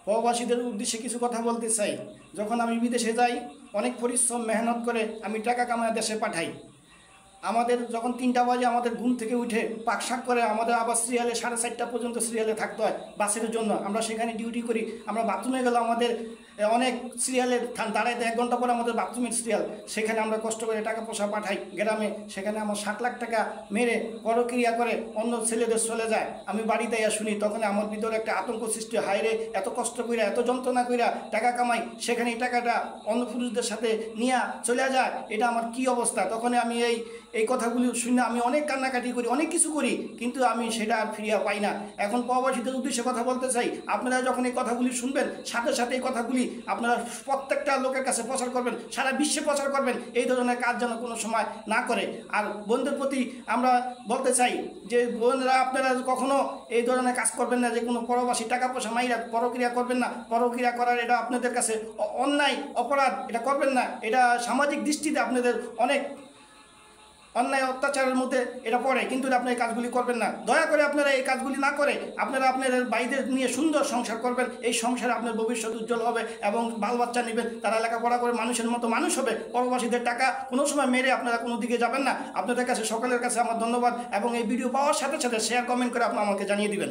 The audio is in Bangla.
প্রবাসীদের উদ্দেশ্যে কিছু কথা বলতে চাই। যখন আমি বিদেশে যাই, অনেক পরিশ্রম মেহনত করে আমি টাকা কামায় দেশে পাঠাই। আমাদের যখন 3টা বাজে আমাদের ঘুম থেকে উঠে পাকশাক করে আমাদের আবার সিরিয়ালে 4:30টা পর্যন্ত সিরিয়ালে থাকতে হয় বাসের জন্য। আমরা সেখানে ডিউটি করি। আমরা বাথরুমে গেলে আমাদের অনেক সিরিয়ালে দাঁড়াইতে 1 ঘন্টা পরে আমাদের বাথরুমের সিরিয়াল। সেখানে আমরা কষ্ট করে টাকা পয়সা পাঠাই গ্রামে। সেখানে আমার 7 লাখ টাকা মেরে পরক্রিয়া করে অন্য ছেলেদের চলে যায়। আমি বাড়িতে শুনি, তখন আমার ভিতরে একটা আতঙ্ক সৃষ্টি হয়, রে এত কষ্ট কইরা এত যন্ত্রণা কইরা টাকা কামাই, সেখানে এই টাকাটা অন্য পুরুষদের সাথে নিয়ে চলে যায়। এটা আমার কি অবস্থা? তখন আমি এই কথাগুলি শুনে আমি অনেক কান্নাকাটি করি, অনেক কিছু করি, কিন্তু আমি সেটা আর ফিরিয়ে পাই না। এখন প্রবাসীদের উদ্দেশ্যে কথা বলতে চাই, আপনারা যখন এই কথাগুলি শুনবেন, সাথে সাথে এই কথাগুলি আপনারা প্রত্যেকটা লোকের কাছে প্রচার করবেন, সারা বিশ্বে প্রচার করবেন। এই ধরনের কাজ যেন কোনো সময় না করে। আর বোনদের প্রতি আমরা বলতে চাই যে বোনরা, আপনারা কখনো এই ধরনের কাজ করবেন না, যে কোনো প্রবাসী টাকা পয়সা মাইরা পরক্রিয়া করবেন না। পরক্রিয়া করার এটা আপনাদের কাছে অন্যায়, অপরাধ। এটা করবেন না। এটা সামাজিক দৃষ্টিতে আপনাদের অনেক অন্যায় অত্যাচারের মধ্যে এটা পড়ে, কিন্তু আপনি এই কাজগুলি করবেন না। দয়া করে আপনারা এই কাজগুলি না করে আপনারা আপনাদের বাইদের নিয়ে সুন্দর সংসার করবেন। এই সংসারে আপনার ভবিষ্যৎ উজ্জ্বল হবে এবং বাল বাচ্চা নেবেন, তারা লেখাপড়া করে মানুষের মতো মানুষ হবে। প্রবাসীদের টাকা কোনো সময় মেরে আপনারা কোনো দিকে যাবেন না। আপনাদের কাছে সকলের কাছে আমার ধন্যবাদ, এবং এই ভিডিও পাওয়ার সাথে সাথে শেয়ার কমেন্ট করে আপনি আমাকে জানিয়ে দিবেন।